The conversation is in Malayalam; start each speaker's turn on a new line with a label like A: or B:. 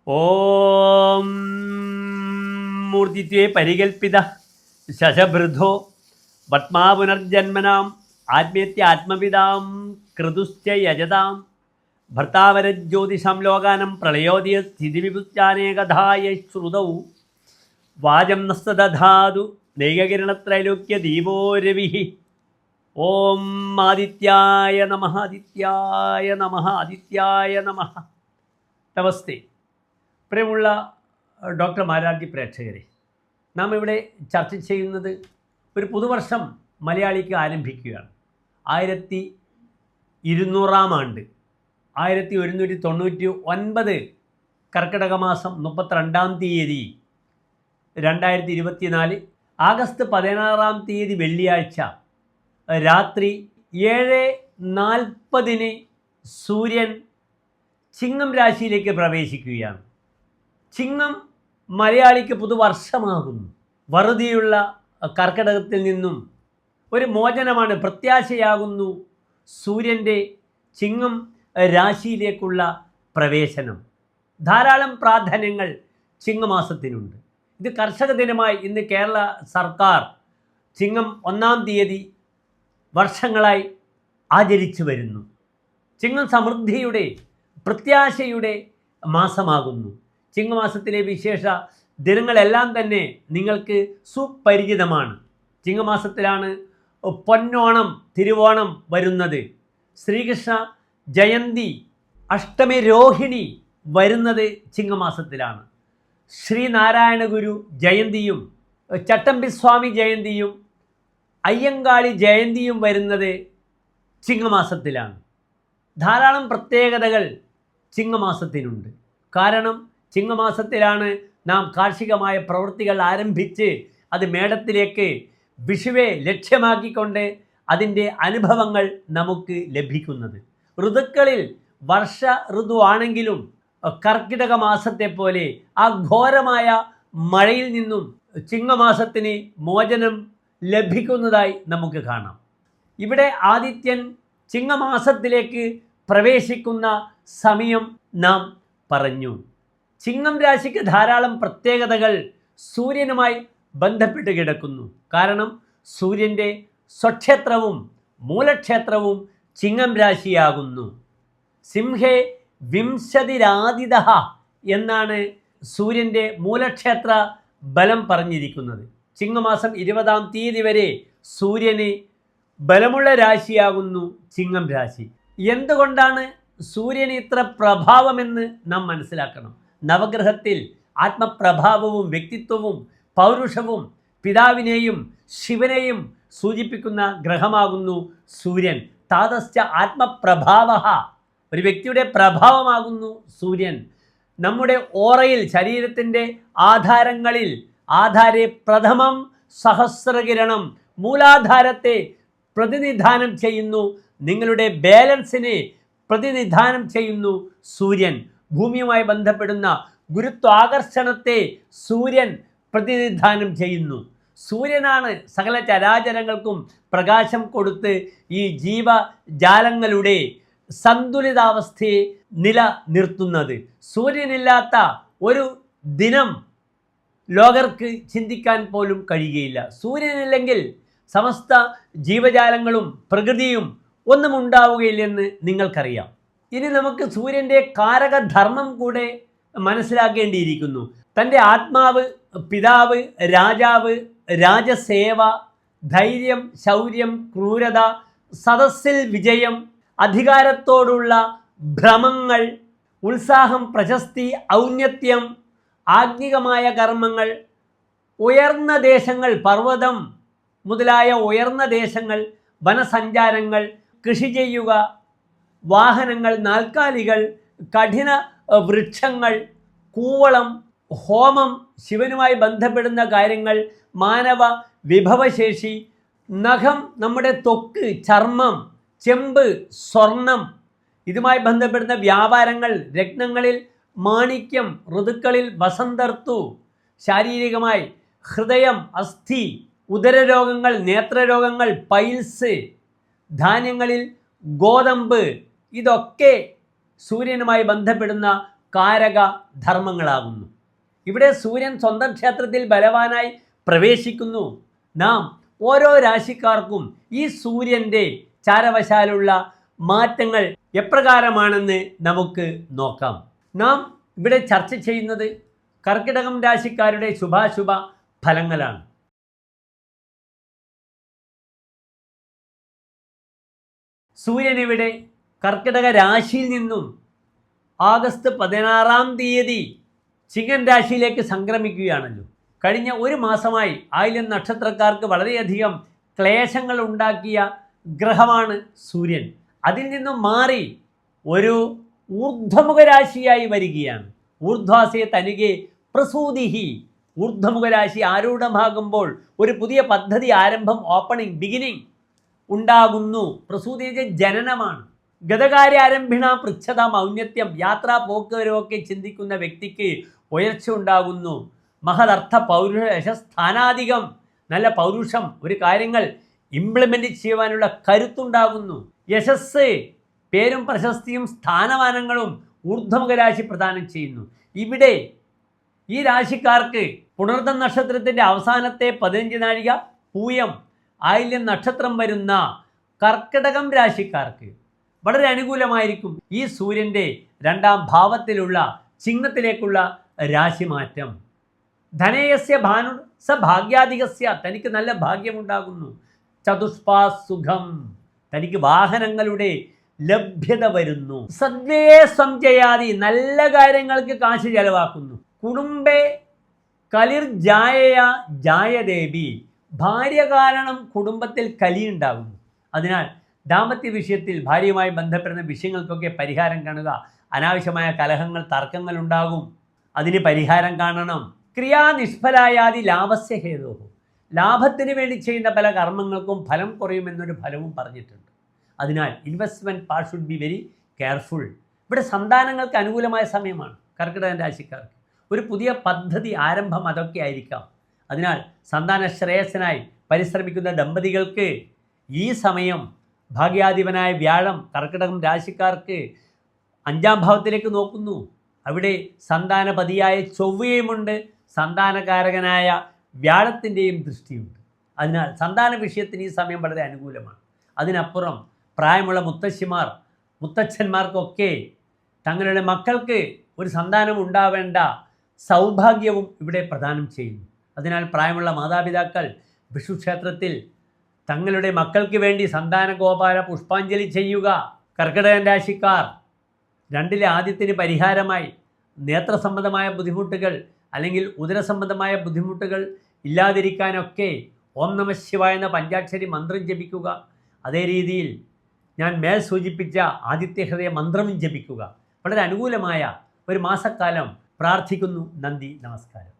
A: ഓം മൂർത്തിത്വേ പരികൽപ്പിത ശശഭൃധോ പത്മാപുനർജന്മനാം ആത്മേത്യാത്മവിതാം ക്രതുശ്ച യജതാം ഭർത്താവരജ്യോതിഷം ലോകാനം പ്രളയോദയ സ്ഥിതിവിപുച്ചാനേകധായ ശ്രുതൗ വാചം നസ്തദധാതു നൈകകിരണത്രൈലോക്യ ദീപോ രവി. ഓം ആദിത്യായ നമഃ ആദിത്യായ നമഃ ആദിത്യായ നമഃ. നമസ്തേ പ്രിയമുള്ള ഡോക്ടർ മാരാർജി പ്രേക്ഷകരെ, നാം ഇവിടെ ചർച്ച ചെയ്യുന്നത് ഒരു പുതുവർഷം മലയാളിക്ക് ആരംഭിക്കുകയാണ്. 1200 ആണ്ട് 1199 കർക്കിടക മാസം 32 2024 ആഗസ്റ്റ് 16 വെള്ളിയാഴ്ച രാത്രി 7:40 സൂര്യൻ ചിങ്ങം രാശിയിലേക്ക് പ്രവേശിക്കുകയാണ്. ചിങ്ങം മലയാളിക്ക് പുതുവർഷമാകുന്നു. വറുതിയുള്ള കർക്കിടകത്തിൽ നിന്നും ഒരു മോചനമാണ്, പ്രത്യാശയാകുന്നു സൂര്യൻ്റെ ചിങ്ങം രാശിയിലേക്കുള്ള പ്രവേശനം. ധാരാളം പ്രാധാന്യങ്ങൾ ചിങ്ങമാസത്തിനുണ്ട്. ഇത് കർഷക ദിനമായി ഇന്ന് കേരള സർക്കാർ ചിങ്ങം 1 വർഷങ്ങളായി ആചരിച്ചു വരുന്നു. ചിങ്ങം സമൃദ്ധിയുടെ പ്രത്യാശയുടെ മാസമാകുന്നു. ചിങ്ങമാസത്തിലെ വിശേഷ ദിനങ്ങളെല്ലാം തന്നെ നിങ്ങൾക്ക് സുപരിചിതമാണ്. ചിങ്ങമാസത്തിലാണ് പൊന്നോണം, തിരുവോണം വരുന്നത്. ശ്രീകൃഷ്ണ ജയന്തി, അഷ്ടമി രോഹിണി വരുന്നത് ചിങ്ങമാസത്തിലാണ്. ശ്രീനാരായണ ഗുരു ജയന്തിയും ചട്ടമ്പിസ്വാമി ജയന്തിയും അയ്യങ്കാളി ജയന്തിയും വരുന്നത് ചിങ്ങമാസത്തിലാണ്. ധാരാളം പ്രത്യേകതകൾ ചിങ്ങമാസത്തിനുണ്ട്. കാരണം ചിങ്ങമാസത്തിലാണ് നാം കാർഷികമായ പ്രവൃത്തികൾ ആരംഭിച്ച് അത് മേടത്തിലേക്ക് വിഷുവെ ലക്ഷ്യമാക്കിക്കൊണ്ട് അതിൻ്റെ അനുഭവങ്ങൾ നമുക്ക് ലഭിക്കുന്നത്. ഋതുക്കളിൽ വർഷ ഋതു ആണെങ്കിലും കർക്കിടക മാസത്തെ പോലെ ആ ഘോരമായ മഴയിൽ നിന്നും ചിങ്ങമാസത്തിന് മോചനം ലഭിക്കുന്നതായി നമുക്ക് കാണാം. ഇവിടെ ആദിത്യൻ ചിങ്ങമാസത്തിലേക്ക് പ്രവേശിക്കുന്ന സമയം നാം പറഞ്ഞു. ചിങ്ങം രാശിക്ക് ധാരാളം പ്രത്യേകതകൾ സൂര്യനുമായി ബന്ധപ്പെട്ട് കിടക്കുന്നു. കാരണം സൂര്യൻ്റെ സ്വക്ഷേത്രവും മൂലക്ഷേത്രവും ചിങ്ങം രാശിയാകുന്നു. സിംഹേ വിംശതിരാദിത എന്നാണ് സൂര്യൻ്റെ മൂലക്ഷേത്ര ബലം പറഞ്ഞിരിക്കുന്നത്. ചിങ്ങമാസം 20 വരെ സൂര്യന് ബലമുള്ള രാശിയാകുന്നു ചിങ്ങം രാശി. എന്തുകൊണ്ടാണ് സൂര്യന് ഇത്ര പ്രഭാവമെന്ന് നാം മനസ്സിലാക്കണം. നവഗ്രഹത്തിൽ ആത്മപ്രഭാവവും വ്യക്തിത്വവും പൗരുഷവും പിതാവിനെയും ശിവനെയും സൂചിപ്പിക്കുന്ന ഗ്രഹമാകുന്നു സൂര്യൻ. താതശ്ച ആത്മപ്രഭാവ, ഒരു വ്യക്തിയുടെ പ്രഭാവമാകുന്നു സൂര്യൻ. നമ്മുടെ ഓറയിൽ, ശരീരത്തിൻ്റെ ആധാരങ്ങളിൽ ആധാരെ പ്രഥമം സഹസ്രകിരണം, മൂലാധാരത്തെ പ്രതിനിധാനം ചെയ്യുന്നു. നിങ്ങളുടെ ബാലൻസിനെ പ്രതിനിധാനം ചെയ്യുന്നു സൂര്യൻ. ഭൂമിയുമായി ബന്ധപ്പെടുന്ന ഗുരുത്വാകർഷണത്തെ സൂര്യൻ പ്രതിനിധാനം ചെയ്യുന്നു. സൂര്യനാണ് സകല ചരാചരങ്ങൾക്കും പ്രകാശം കൊടുത്ത് ഈ ജീവജാലങ്ങളുടെ സന്തുലിതാവസ്ഥയെ നിലനിർത്തുന്നത്. സൂര്യനില്ലാത്ത ഒരു ദിനം ലോകർക്ക് ചിന്തിക്കാൻ പോലും കഴിയുകയില്ല. സൂര്യനില്ലെങ്കിൽ സമസ്ത ജീവജാലങ്ങളും പ്രകൃതിയും ഒന്നും ഉണ്ടാവുകയില്ലെന്ന് നിങ്ങൾക്കറിയാം. ഇനി നമുക്ക് സൂര്യൻ്റെ കാരകധർമ്മം കൂടെ മനസ്സിലാക്കേണ്ടിയിരിക്കുന്നു. തൻ്റെ ആത്മാവ്, പിതാവ്, രാജാവ്, രാജസേവ, ധൈര്യം, ശൗര്യം, ക്രൂരത, സദസ്സിൽ വിജയം, അധികാരത്തോടുള്ള ഭ്രമങ്ങൾ, ഉത്സാഹം, പ്രശസ്തി, ഔന്നത്യം, ആത്മികമായ കർമ്മങ്ങൾ, ഉയർന്ന ദേശങ്ങൾ, പർവ്വതം മുതലായ ഉയർന്ന ദേശങ്ങൾ, വനസഞ്ചാരങ്ങൾ, കൃഷി ചെയ്യുക, വാഹനങ്ങൾ, നാൽക്കാലികൾ, കഠിന വൃക്ഷങ്ങൾ, കൂവളം, ഹോമം, ശിവനുമായി ബന്ധപ്പെടുന്ന കാര്യങ്ങൾ, മാനവ വിഭവശേഷി, നഖം, നമ്മുടെ ത്വക്ക്, ചർമ്മം, ചെമ്പ്, സ്വർണം, ഇതുമായി ബന്ധപ്പെടുന്ന വ്യാപാരങ്ങൾ, രത്നങ്ങളിൽ മാണിക്യം, ഋതുക്കളിൽ വസന്തർത്തു, ശാരീരികമായി ഹൃദയം, അസ്ഥി, ഉദരരോഗങ്ങൾ, നേത്രരോഗങ്ങൾ, പൈൽസ്, ധാന്യങ്ങളിൽ ഗോതമ്പ്, ഇതൊക്കെ സൂര്യനുമായി ബന്ധപ്പെടുന്ന കാരക ധർമ്മങ്ങളാകുന്നു. ഇവിടെ സൂര്യൻ സ്വന്തം ക്ഷേത്രത്തിൽ ബലവാനായി പ്രവേശിക്കുന്നു. നാം ഓരോ രാശിക്കാർക്കും ഈ സൂര്യൻ്റെ ചാരവശാലുള്ള മാറ്റങ്ങൾ എപ്രകാരമാണെന്ന് നമുക്ക് നോക്കാം. നാം ഇവിടെ ചർച്ച ചെയ്യുന്നത് കർക്കിടകം രാശിക്കാരുടെ ശുഭാശുഭ ഫലങ്ങളാണ്. സൂര്യൻ ഇവിടെ കർക്കിടക രാശിയിൽ നിന്നും ആഗസ്റ്റ് 16-ാം തീയതി ചിങ്ങൻ രാശിയിലേക്ക് സംക്രമിക്കുകയാണല്ലോ. കഴിഞ്ഞ ഒരു മാസമായി ആയില്യം നക്ഷത്രക്കാർക്ക് വളരെയധികം ക്ലേശങ്ങൾ ഉണ്ടാക്കിയ ഗ്രഹമാണ് സൂര്യൻ. അതിൽ നിന്നും മാറി ഒരു ഊർധ്വമുഖ രാശിയായി വരികയാണ്. ഊർധ്വാസയെ തനികെ പ്രസൂതിഹി. ഊർധ്വമുഖ രാശി ആരൂഢമാകുമ്പോൾ ഒരു പുതിയ പദ്ധതി ആരംഭം, ഓപ്പണിംഗ്, ബിഗിനിങ് ഉണ്ടാകുന്നു. പ്രസൂതിയുടെ ജനനമാണ്. ഗതകാര്യാരംഭിണ പൃച്ഛത ഔന്നത്യം. യാത്രാ പോക്കുവരവൊക്കെ ചിന്തിക്കുന്ന വ്യക്തിക്ക് ഉയർച്ച ഉണ്ടാകുന്നു. മഹദർത്ഥ പൗരുഷ സ്ഥാനാധികം. നല്ല പൗരുഷം, ഒരു കാര്യങ്ങൾ ഇംപ്ലിമെൻ്റ് ചെയ്യുവാനുള്ള കരുത്തുണ്ടാകുന്നു. യശസ്, പേരും പ്രശസ്തിയും സ്ഥാനമാനങ്ങളും ഊർധ്വമുഖ രാശി പ്രദാനം ചെയ്യുന്നു. ഇവിടെ ഈ രാശിക്കാർക്ക് പുണർതം നക്ഷത്രത്തിൻ്റെ അവസാനത്തെ 15 നാഴിക, പൂയം, ആയില്യം നക്ഷത്രം വരുന്ന കർക്കിടകം രാശിക്കാർക്ക് വളരെ അനുകൂലമായിരിക്കും ഈ സൂര്യൻ്റെ 2-ാം ഭാവത്തിലുള്ള ചിങ്ങത്തിലേക്കുള്ള രാശിമാറ്റം. ധനേയസ്യ ഭാനു സ ഭാഗ്യാധികസ്യ. തനിക്ക് നല്ല ഭാഗ്യമുണ്ടാകുന്നു. ചതുഷ്പാ സുഖം. തനിക്ക് വാഹനങ്ങളുടെ ലഭ്യത വരുന്നു. സദ്വേ സംജയാതി. നല്ല കാര്യങ്ങൾക്ക് കാശ് ചെലവാക്കുന്നു. കുടുംബേ കലിർ ജായയ ജായദേവി. ഭാര്യ കാരണം കുടുംബത്തിൽ കലിയുണ്ടാകുന്നു. അതിനാൽ ദാമ്പത്യ വിഷയത്തിൽ ഭാര്യയുമായി ബന്ധപ്പെടുന്ന വിഷയങ്ങൾക്കൊക്കെ പരിഹാരം കാണുക. അനാവശ്യമായ കലഹങ്ങൾ, തർക്കങ്ങൾ ഉണ്ടാകും. അതിന് പരിഹാരം കാണണം. ക്രിയാനിഷ്ഫലായാതി ലാഭസ്യ ഹേതോ. ലാഭത്തിന് വേണ്ടി ചെയ്യുന്ന പല കർമ്മങ്ങൾക്കും ഫലം കുറയുമെന്നൊരു ഫലവും പറഞ്ഞിട്ടുണ്ട്. അതിനാൽ investment part should be very careful. ഇവിടെ സന്താനങ്ങൾക്ക് അനുകൂലമായ സമയമാണ് കർക്കിടകൻ രാശിക്കാർക്ക്. ഒരു പുതിയ പദ്ധതി ആരംഭം അതൊക്കെ ആയിരിക്കാം. അതിനാൽ സന്താന ശ്രേയസ്സിനായി പരിശ്രമിക്കുന്ന ദമ്പതികൾക്ക് ഈ സമയം ഭാഗ്യാധിപനായ വ്യാഴം കർക്കിടകം രാശിക്കാർക്ക് 5-ാം ഭാവത്തിലേക്ക് നോക്കുന്നു. അവിടെ സന്താനപതിയായ ചൊവ്വയുമുണ്ട്, സന്താനകാരകനായ വ്യാഴത്തിൻ്റെയും ദൃഷ്ടിയുണ്ട്. അതിനാൽ സന്താന വിഷയത്തിന് ഈ സമയം വളരെ അനുകൂലമാണ്. അതിനപ്പുറം പ്രായമുള്ള മുത്തശ്ശിമാർ, മുത്തച്ഛന്മാർക്കൊക്കെ തങ്ങളുടെ മക്കൾക്ക് ഒരു സന്താനം ഉണ്ടാവേണ്ട സൗഭാഗ്യവും ഇവിടെ പ്രദാനം ചെയ്യുന്നു. അതിനാൽ പ്രായമുള്ള മാതാപിതാക്കൾ വിഷുക്ഷേത്രത്തിൽ തങ്ങളുടെ മക്കൾക്ക് വേണ്ടി സന്താന ഗോപാല പുഷ്പാഞ്ജലി ചെയ്യുക. കർക്കിടകൻ രാശിക്കാർ 2-ലെ ആദ്യത്തിന് പരിഹാരമായി നേത്രസംബന്ധമായ ബുദ്ധിമുട്ടുകൾ അല്ലെങ്കിൽ ഉദരസംബന്ധമായ ബുദ്ധിമുട്ടുകൾ ഇല്ലാതിരിക്കാനൊക്കെ ഓം നമഃ ശിവായ എന്ന പഞ്ചാക്ഷരി മന്ത്രം ജപിക്കുക. അതേ രീതിയിൽ ഞാൻ മേൽ സൂചിപ്പിച്ച ആദിത്യ ഹൃദയ മന്ത്രവും ജപിക്കുക. വളരെ അനുകൂലമായ ഒരു മാസക്കാലം പ്രാർത്ഥിക്കുന്നു. നന്ദി, നമസ്കാരം.